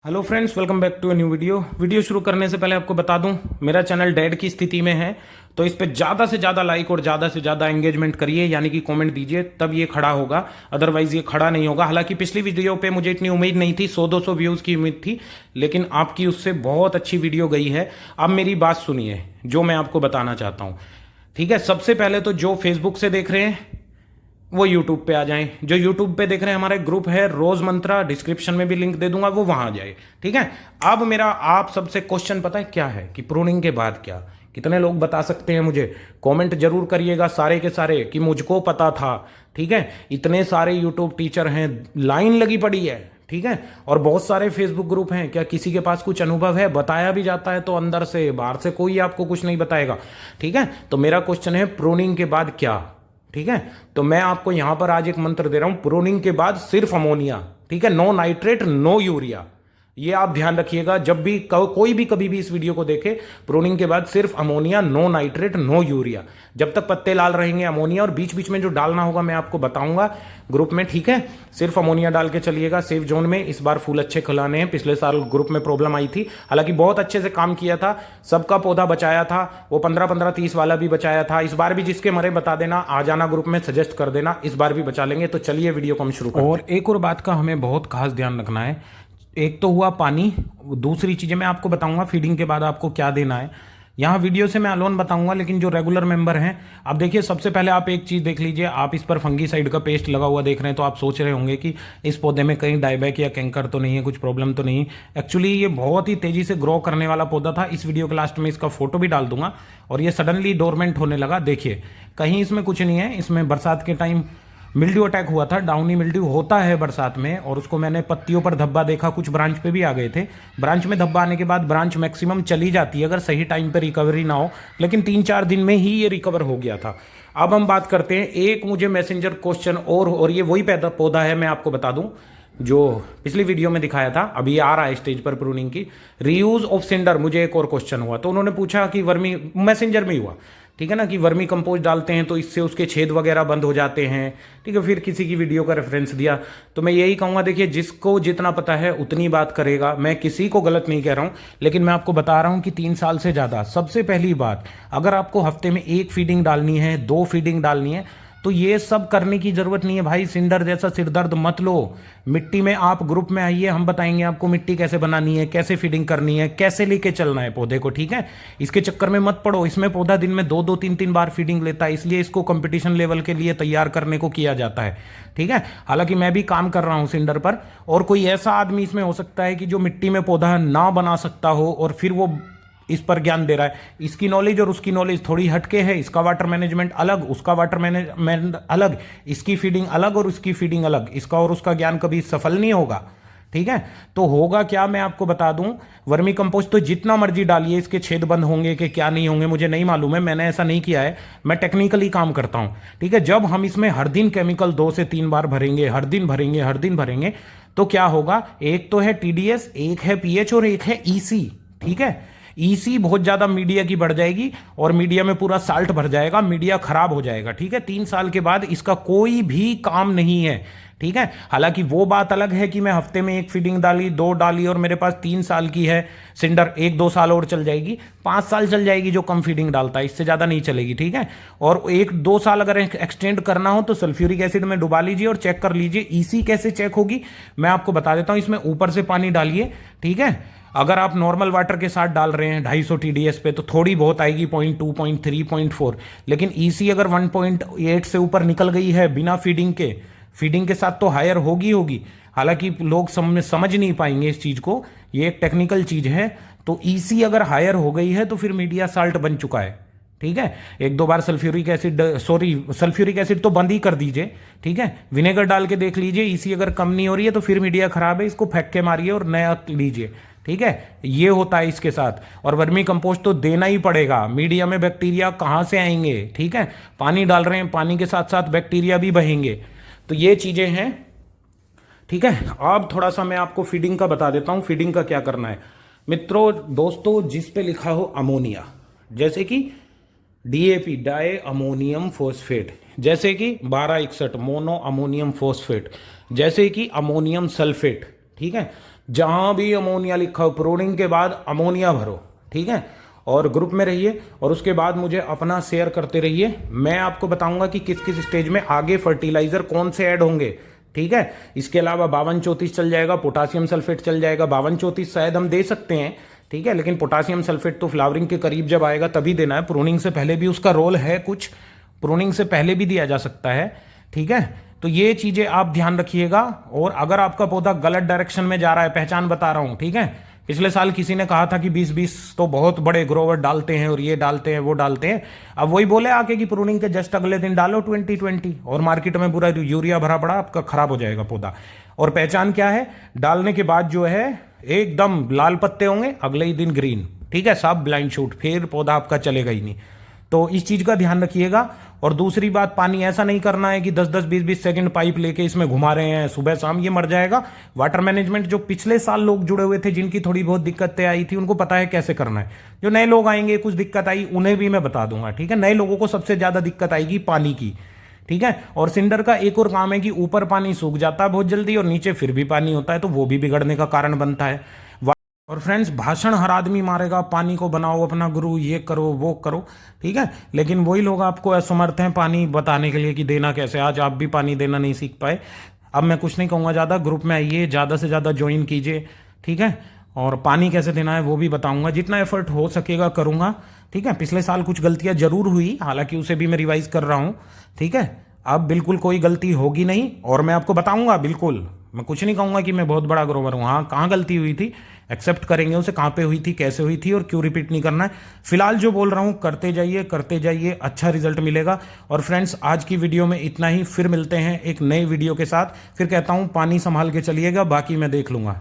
Hello friends, welcome back to a new video शुरू करने से पहले आपको बता दूं, मेरा चैनल डेड की स्थिति में है। तो इस पे ज़्यादा से ज़्यादा लाइक और ज़्यादा से ज़्यादा एंगेजमेंट करिए, यानी कि कमेंट दीजिए, तब ये खड़ा होगा, अदरवाइज ये खड़ा नहीं होगा। हालांकि पिछली वीडियो पे मुझे इतनी उम्मीद नहीं थी, 100-200 व्यूज़ की उम्मीद थी, लेकिन आपकी उससे बहुत अच्छी वीडियो गई है। अब मेरी बात सुनिए, जो मैं आपको बताना चाहता हूँ। ठीक है, सबसे पहले तो जो फेसबुक से देख रहे हैं वो यूट्यूब पे आ जाएं, जो यूट्यूब पे देख रहे हैं, हमारा एक ग्रुप है रोज मंत्रा, डिस्क्रिप्शन में भी लिंक दे दूंगा, वो वहां आ जाए। ठीक है। अब मेरा आप सबसे क्वेश्चन पता है क्या है कि प्रूनिंग के बाद क्या, कितने लोग बता सकते हैं मुझे? कमेंट जरूर करिएगा सारे के सारे कि मुझको पता था। ठीक है, इतने सारे यूट्यूब टीचर हैं, लाइन लगी पड़ी है। ठीक है, और बहुत सारे फेसबुक ग्रुप हैं, क्या किसी के पास कुछ अनुभव है? बताया भी जाता है तो अंदर से, बाहर से कोई आपको कुछ नहीं बताएगा। ठीक है, तो मेरा क्वेश्चन है प्रूनिंग के बाद क्या। ठीक है, तो मैं आपको यहां पर आज एक मंत्र दे रहा हूं, प्रूनिंग के बाद सिर्फ अमोनिया। ठीक है, नो नाइट्रेट नो यूरिया। ये आप ध्यान रखिएगा, जब भी कोई भी कभी भी इस वीडियो को देखे, प्रूनिंग के बाद सिर्फ ammonia, no nitrate no urea. जब तक पत्ते लाल रहेंगे अमोनिया, और बीच बीच में जो डालना होगा मैं आपको बताऊंगा ग्रुप में। ठीक है, सिर्फ अमोनिया डाल के चलिएगा सेफ जोन में। इस बार फूल अच्छे खिलाने हैं, पिछले साल ग्रुप में प्रॉब्लम आई थी, हालांकि बहुत अच्छे से काम किया था, सबका पौधा बचाया था, वो 15-15-30 वाला भी बचाया था। इस बार भी जिसके मरे बता देना, आ जाना ग्रुप में, सजेस्ट कर देना, इस बार भी बचा लेंगे। तो चलिए वीडियो को हम शुरू करते हैं। और एक और बात का हमें बहुत खास ध्यान रखना है, एक तो हुआ पानी, दूसरी चीजें मैं आपको बताऊंगा फीडिंग के बाद आपको क्या देना है। यहाँ वीडियो से मैं अलोन बताऊंगा, लेकिन जो रेगुलर मेंबर हैं, अब देखिए सबसे पहले आप एक चीज़ देख लीजिए। आप इस पर फंगीसाइड का पेस्ट लगा हुआ देख रहे हैं, तो आप सोच रहे होंगे कि इस पौधे में कहीं डायबैक या कैंकर तो नहीं है, कुछ प्रॉब्लम तो नहीं है। एक्चुअली ये बहुत ही तेजी से ग्रो करने वाला पौधा था। इस वीडियो के लास्ट में इसका फोटो भी डाल दूंगा। और ये सडनली डोरमेंट होने लगा, देखिए कहीं इसमें कुछ नहीं है। इसमें बरसात के टाइम मिल्ड्यू अटैक हुआ था, डाउनी मिल्ड्यू होता है बरसात में, और उसको मैंने पत्तियों पर धब्बा देखा, कुछ ब्रांच पे भी आ गए थे। ब्रांच में धब्बा आने के बाद ब्रांच मैक्सिमम चली जाती है अगर सही टाइम पे रिकवरी ना हो, लेकिन 3-4 दिन में ही ये रिकवर हो गया था। अब हम बात करते हैं, एक मुझे मैसेंजर क्वेश्चन और ये वही पैदा पौधा है, मैं आपको बता दूं, जो पिछली वीडियो में दिखाया था, अभी आ रहा है स्टेज पर प्रूनिंग की। रीयूज ऑफ सिंडर, मुझे एक और क्वेश्चन हुआ, तो उन्होंने पूछा कि वर्मी, मैसेंजर में ही हुआ, ठीक है ना, कि वर्मी कंपोस्ट डालते हैं तो इससे उसके छेद वगैरह बंद हो जाते हैं। ठीक है, फिर किसी की वीडियो का रेफरेंस दिया, तो मैं यही कहूँगा, देखिए जिसको जितना पता है उतनी बात करेगा। मैं किसी को गलत नहीं कह रहा हूँ, लेकिन मैं आपको बता रहा हूँ कि 3 साल से ज़्यादा, सबसे पहली बात, अगर आपको हफ्ते में 1 फीडिंग डालनी है, 2 फीडिंग डालनी है, तो ये सब करने की जरूरत नहीं है भाई। सिंडर जैसा सिरदर्द मत लो। मिट्टी में आप ग्रुप में आइए, हम बताएंगे आपको मिट्टी कैसे बनानी है, कैसे फीडिंग करनी है, कैसे लेके चलना है पौधे को। ठीक है, इसके चक्कर में मत पड़ो। इसमें पौधा दिन में 2-2 3-3 बार फीडिंग लेता है, इसलिए इसको कंपटीशन लेवल के लिए तैयार करने को किया जाता है। ठीक है, हालांकि मैं भी काम कर रहा हूं सिंडर पर, और कोई ऐसा आदमी इसमें हो सकता है कि जो मिट्टी में पौधा ना बना सकता हो, और फिर वो इस पर ज्ञान दे रहा है। इसकी नॉलेज और उसकी नॉलेज थोड़ी हटके है, इसका वाटर मैनेजमेंट अलग, उसका वाटर मैनेजमेंट अलग, इसकी फीडिंग अलग और उसकी फीडिंग अलग, इसका और उसका ज्ञान कभी सफल नहीं होगा। ठीक है, तो होगा क्या मैं आपको बता दूं, वर्मी कंपोस्ट तो जितना मर्जी डालिए, इसके छेद बंद होंगे कि क्या नहीं होंगे मुझे नहीं मालूम है, मैंने ऐसा नहीं किया है, मैं टेक्निकली काम करता हूं। ठीक है, जब हम इसमें हर दिन केमिकल 2 से 3 बार भरेंगे, हर दिन भरेंगे, हर दिन भरेंगे, तो क्या होगा, एक तो है टीडीएस, एक है पीएच और एक है ईसी। ठीक है, ईसी बहुत ज्यादा मीडिया की बढ़ जाएगी, और मीडिया में पूरा साल्ट भर जाएगा, मीडिया खराब हो जाएगा। ठीक है, 3 साल के बाद इसका कोई भी काम नहीं है। ठीक है, हालांकि वो बात अलग है कि मैं हफ्ते में 1 फीडिंग डाली, 2 डाली, और मेरे पास 3 साल की है सिंडर, 1-2 साल और चल जाएगी, 5 साल चल जाएगी जो कम फीडिंग डालता है, इससे ज्यादा नहीं चलेगी। ठीक है, और 1-2 साल अगर एक्सटेंड करना हो तो सल्फ्यूरिक एसिड में डुबा लीजिए और चेक कर लीजिए। ईसी कैसे चेक होगी मैं आपको बता देता हूं, इसमें ऊपर से पानी डालिए। ठीक है, अगर आप नॉर्मल वाटर के साथ डाल रहे हैं 250 टीडीएस पे, तो थोड़ी बहुत आएगी 0.2, 0.3, 0.4, लेकिन ईसी अगर 1.8 से ऊपर निकल गई है बिना फीडिंग के, फीडिंग के साथ तो हायर होगी होगी। हालांकि लोग समझ नहीं पाएंगे इस चीज को, ये एक टेक्निकल चीज है। तो ईसी अगर हायर हो गई है तो फिर मीडिया साल्ट बन चुका है। ठीक है, 1-2 बार सल्फ्यूरिक एसिड तो बंद ही कर दीजिए। ठीक है, विनेगर डाल के देख लीजिए, ईसी अगर कम नहीं हो रही है तो फिर मीडिया खराब है, इसको फेंक के मारिए और नया लीजिए। ठीक है, ये होता है इसके साथ। और वर्मी कंपोस्ट तो देना ही पड़ेगा, मीडिया में बैक्टीरिया कहां से आएंगे? ठीक है, पानी डाल रहे हैं, पानी के साथ साथ बैक्टीरिया भी बहेंगे, तो ये चीजें हैं। ठीक है, अब थोड़ा सा मैं आपको फीडिंग का बता देता हूं, फीडिंग का क्या करना है मित्रों दोस्तों। जिस पे लिखा हो अमोनिया, जैसे कि डीएपी, डाई अमोनियम फोस्फेट, जैसे कि 1261 मोनो अमोनियम फोस्फेट, जैसे कि अमोनियम सल्फेट। ठीक है, जहां भी अमोनिया लिखा हो प्रूनिंग के बाद अमोनिया भरो, ठीक है। और ग्रुप में रहिए और उसके बाद मुझे अपना शेयर करते रहिए। मैं आपको बताऊंगा कि किस किस स्टेज में आगे फर्टिलाइजर कौन से ऐड होंगे, ठीक है। इसके अलावा 52-34 चल जाएगा, पोटासियम सल्फेट चल जाएगा। 52-34 शायद हम दे सकते हैं, ठीक है, लेकिन पोटासियम सल्फेट तो फ्लावरिंग के करीब जब आएगा तभी देना है। प्रूनिंग से पहले भी उसका रोल है, कुछ प्रूनिंग से पहले भी दिया जा सकता है, ठीक है। तो ये चीजें आप ध्यान रखिएगा। और अगर आपका पौधा गलत डायरेक्शन में जा रहा है, पहचान बता रहा हूं, ठीक है। पिछले साल किसी ने कहा था कि 20-20 तो बहुत बड़े ग्रोवर डालते हैं और ये डालते हैं वो डालते हैं। अब वही बोले आके कि प्रूनिंग के जस्ट अगले दिन डालो 20-20 और मार्केट में पूरा यूरिया भरा पड़ा, आपका खराब हो जाएगा पौधा। और पहचान क्या है, डालने के बाद जो है एकदम लाल पत्ते होंगे, अगले ही दिन ग्रीन, ठीक है, सब ब्लाइंड शूट, फिर पौधा आपका चलेगा ही नहीं। तो इस चीज का ध्यान रखिएगा। और दूसरी बात, पानी ऐसा नहीं करना है कि 10-10 20-20 सेकंड पाइप लेके इसमें घुमा रहे हैं सुबह शाम, ये मर जाएगा। वाटर मैनेजमेंट जो पिछले साल लोग जुड़े हुए थे जिनकी थोड़ी बहुत दिक्कतें आई थी उनको पता है कैसे करना है। जो नए लोग आएंगे कुछ दिक्कत आई उन्हें भी मैं बता दूंगा, ठीक है। नए लोगों को सबसे ज्यादा दिक्कत आएगी पानी की, ठीक है। और सिंडर का एक और काम है कि ऊपर पानी सूख जाता है बहुत जल्दी और नीचे फिर भी पानी होता है, तो वो भी बिगड़ने का कारण बनता है। और फ्रेंड्स, भाषण हर आदमी मारेगा, पानी को बनाओ अपना गुरु, ये करो वो करो, ठीक है, लेकिन वही लोग आपको असमर्थ हैं पानी बताने के लिए कि देना कैसे। आज आप भी पानी देना नहीं सीख पाए। अब मैं कुछ नहीं कहूँगा, ज़्यादा ग्रुप में आइए, ज़्यादा से ज़्यादा ज्वाइन कीजिए, ठीक है। और पानी कैसे देना है वो भी बताऊंगा, जितना एफर्ट हो सकेगा करूंगा, ठीक है। पिछले साल कुछ गलतियां जरूर हुई, हालांकि उसे भी मैं रिवाइज कर रहा हूं, ठीक है। अब बिल्कुल कोई गलती होगी नहीं और मैं आपको बताऊंगा, बिल्कुल मैं कुछ नहीं कहूंगा कि मैं बहुत बड़ा ग्रोवर हूं। हाँ, कहाँ गलती हुई थी एक्सेप्ट करेंगे उसे, कहाँ पे हुई थी, कैसे हुई थी और क्यों रिपीट नहीं करना है। फिलहाल जो बोल रहा हूं करते जाइए, अच्छा रिजल्ट मिलेगा। और फ्रेंड्स, आज की वीडियो में इतना ही, फिर मिलते हैं एक नई वीडियो के साथ। फिर कहता हूं पानी संभाल के चलिएगा, बाकी मैं देख लूंगा।